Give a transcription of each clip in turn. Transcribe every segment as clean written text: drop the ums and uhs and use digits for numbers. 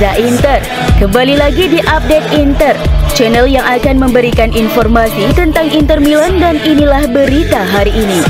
Reza Inter. Kembali lagi di Update Inter, channel yang akan memberikan informasi tentang Inter Milan, dan inilah berita hari ini.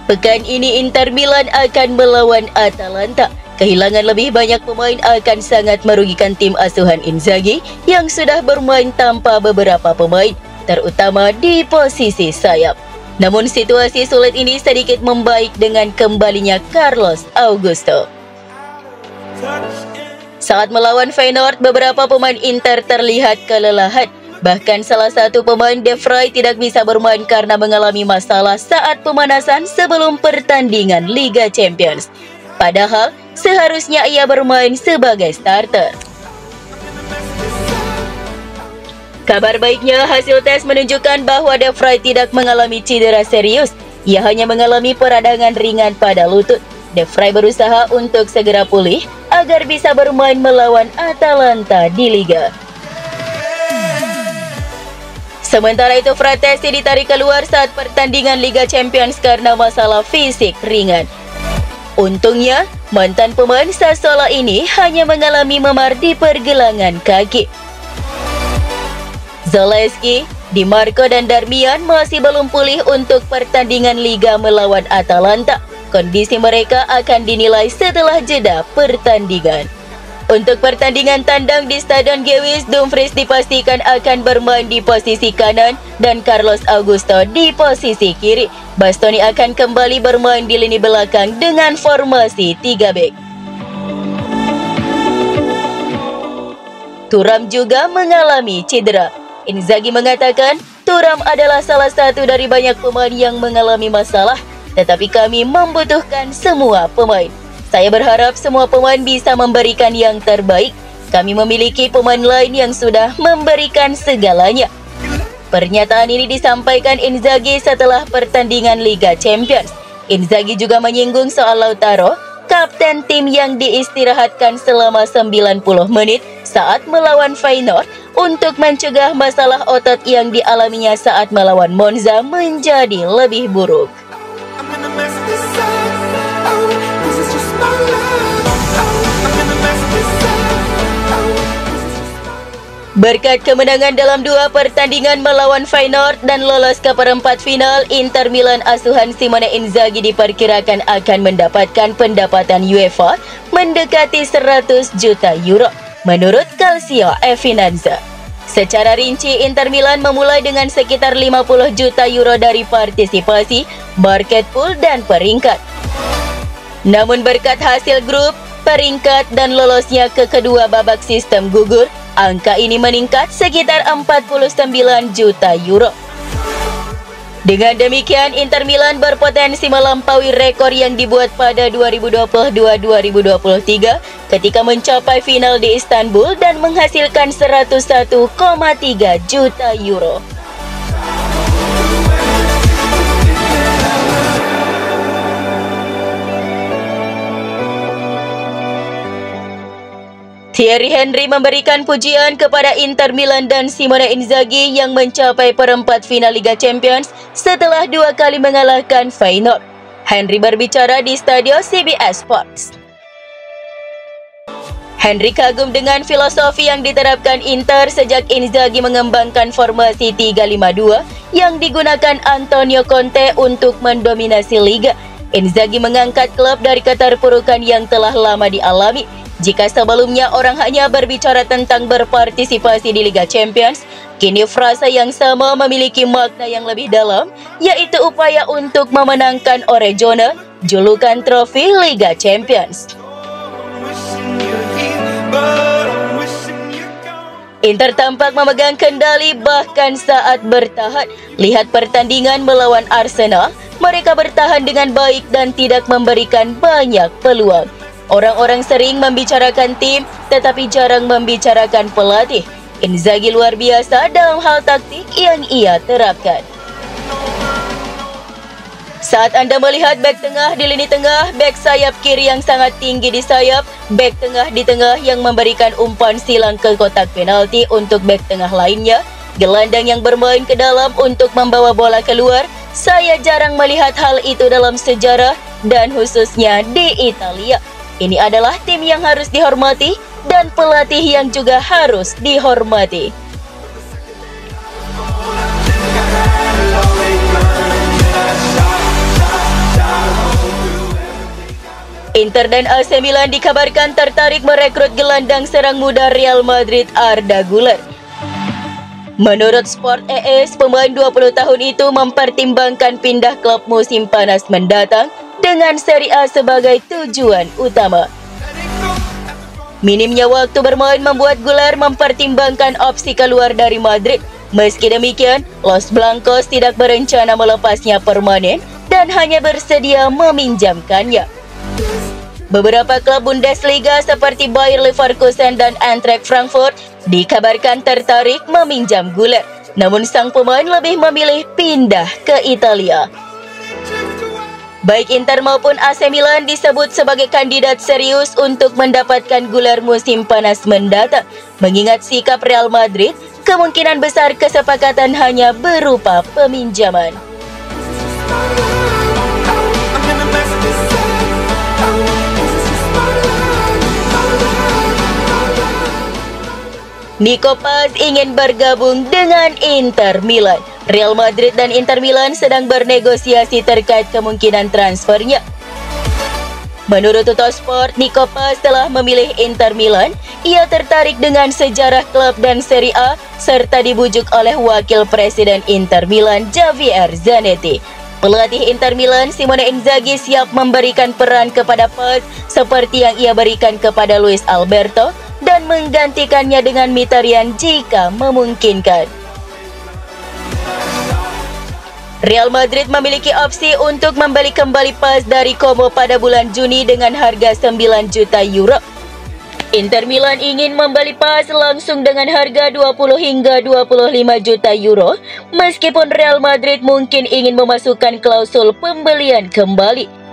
Pekan ini Inter Milan akan melawan Atalanta. Kehilangan lebih banyak pemain akan sangat merugikan tim asuhan Inzaghi yang sudah bermain tanpa beberapa pemain, terutama di posisi sayap. Namun situasi sulit ini sedikit membaik dengan kembalinya Carlos Augusto. Saat melawan Feyenoord, beberapa pemain Inter terlihat kelelahan. Bahkan salah satu pemain, De Vrij, tidak bisa bermain karena mengalami masalah saat pemanasan sebelum pertandingan Liga Champions. Padahal seharusnya ia bermain sebagai starter. Kabar baiknya, hasil tes menunjukkan bahwa De Vrij tidak mengalami cedera serius. Ia hanya mengalami peradangan ringan pada lutut. De Vrij berusaha untuk segera pulih agar bisa bermain melawan Atalanta di Liga. Sementara itu, Fratesi ditarik keluar saat pertandingan Liga Champions karena masalah fisik ringan. Untungnya, mantan pemain Sassuolo ini hanya mengalami memar di pergelangan kaki. Zalewski, Di Marco, dan Darmian masih belum pulih untuk pertandingan Liga melawan Atalanta. Kondisi mereka akan dinilai setelah jeda pertandingan. Untuk pertandingan tandang di Stadion Gewiss, Dumfries dipastikan akan bermain di posisi kanan dan Carlos Augusto di posisi kiri. Bastoni akan kembali bermain di lini belakang dengan formasi 3 bek. Thuram juga mengalami cedera. Inzaghi mengatakan, Thuram adalah salah satu dari banyak pemain yang mengalami masalah, tetapi kami membutuhkan semua pemain. Saya berharap semua pemain bisa memberikan yang terbaik. Kami memiliki pemain lain yang sudah memberikan segalanya. Pernyataan ini disampaikan Inzaghi setelah pertandingan Liga Champions. Inzaghi juga menyinggung soal Lautaro, kapten tim yang diistirahatkan selama 90 menit saat melawan Feyenoord untuk mencegah masalah otot yang dialaminya saat melawan Monza menjadi lebih buruk. Berkat kemenangan dalam 2 pertandingan melawan Feyenoord dan lolos ke perempat final, Inter Milan asuhan Simone Inzaghi diperkirakan akan mendapatkan pendapatan UEFA mendekati 100 juta euro, menurut Calcio e Finanza. Secara rinci, Inter Milan memulai dengan sekitar 50 juta euro dari partisipasi, market pool, dan peringkat. Namun berkat hasil grup, peringkat, dan lolosnya ke kedua babak sistem gugur, angka ini meningkat sekitar 49 juta euro. Dengan demikian, Inter Milan berpotensi melampaui rekor yang dibuat pada 2022-2023 ketika mencapai final di Istanbul dan menghasilkan 101,3 juta euro. Thierry Henry memberikan pujian kepada Inter Milan dan Simone Inzaghi yang mencapai perempat final Liga Champions setelah 2 kali mengalahkan Feyenoord. Henry berbicara di Stadio CBS Sports. Henry kagum dengan filosofi yang diterapkan Inter sejak Inzaghi mengembangkan formasi 3-5-2 yang digunakan Antonio Conte untuk mendominasi Liga. Inzaghi mengangkat klub dari keterpurukan yang telah lama dialami. Jika sebelumnya orang hanya berbicara tentang berpartisipasi di Liga Champions, kini frasa yang sama memiliki makna yang lebih dalam, yaitu upaya untuk memenangkan Oregona, julukan trofi Liga Champions. Inter tampak memegang kendali bahkan saat bertahan. Lihat pertandingan melawan Arsenal, mereka bertahan dengan baik dan tidak memberikan banyak peluang. Orang-orang sering membicarakan tim, tetapi jarang membicarakan pelatih. Inzaghi luar biasa dalam hal taktik yang ia terapkan. Saat Anda melihat bek tengah di lini tengah, bek sayap kiri yang sangat tinggi di sayap, bek tengah di tengah yang memberikan umpan silang ke kotak penalti untuk bek tengah lainnya, gelandang yang bermain ke dalam untuk membawa bola keluar, saya jarang melihat hal itu dalam sejarah dan khususnya di Italia. Ini adalah tim yang harus dihormati dan pelatih yang juga harus dihormati. Inter dan AC Milan dikabarkan tertarik merekrut gelandang serang muda Real Madrid Arda Güler. Menurut Sport ES, pemain 20 tahun itu mempertimbangkan pindah klub musim panas mendatang dengan Serie A sebagai tujuan utama. Minimnya waktu bermain membuat Güler mempertimbangkan opsi keluar dari Madrid. Meski demikian, Los Blancos tidak berencana melepasnya permanen dan hanya bersedia meminjamkannya. Beberapa klub Bundesliga seperti Bayer Leverkusen dan Eintracht Frankfurt dikabarkan tertarik meminjam Güler. Namun sang pemain lebih memilih pindah ke Italia. Baik Inter maupun AC Milan disebut sebagai kandidat serius untuk mendapatkan Güler musim panas mendatang. Mengingat sikap Real Madrid, kemungkinan besar kesepakatan hanya berupa peminjaman. Nico Paz ingin bergabung dengan Inter Milan. Real Madrid dan Inter Milan sedang bernegosiasi terkait kemungkinan transfernya. Menurut Tuttosport, Nico Paz telah memilih Inter Milan. Ia tertarik dengan sejarah klub dan Serie A, serta dibujuk oleh wakil presiden Inter Milan, Javier Zanetti. Pelatih Inter Milan, Simone Inzaghi, siap memberikan peran kepada Paz seperti yang ia berikan kepada Luis Alberto dan menggantikannya dengan Mkhitaryan jika memungkinkan. Real Madrid memiliki opsi untuk membeli kembali Paz dari Como pada bulan Juni dengan harga 9 juta euro. Inter Milan ingin membeli Paz langsung dengan harga 20 hingga 25 juta euro, meskipun Real Madrid mungkin ingin memasukkan klausul pembelian kembali.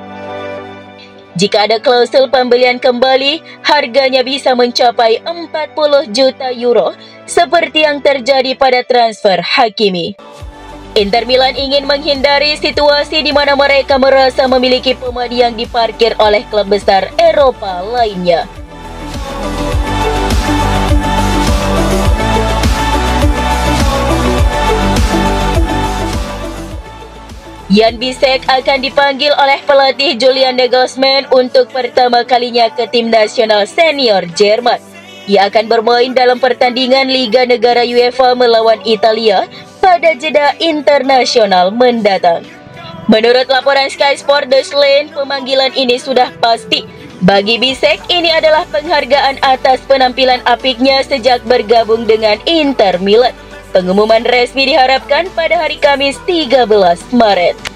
Jika ada klausul pembelian kembali, harganya bisa mencapai 40 juta euro, seperti yang terjadi pada transfer Hakimi. Inter Milan ingin menghindari situasi di mana mereka merasa memiliki pemain yang diparkir oleh klub besar Eropa lainnya. Jan Bisek akan dipanggil oleh pelatih Julian Nagelsmann untuk pertama kalinya ke tim nasional senior Jerman. Ia akan bermain dalam pertandingan Liga Negara UEFA melawan Italia pada jeda internasional mendatang. Menurut laporan Sky Sport Deutschland, pemanggilan ini sudah pasti. Bagi Bisek, ini adalah penghargaan atas penampilan apiknya sejak bergabung dengan Inter Milan. Pengumuman resmi diharapkan pada hari Kamis 13 Maret.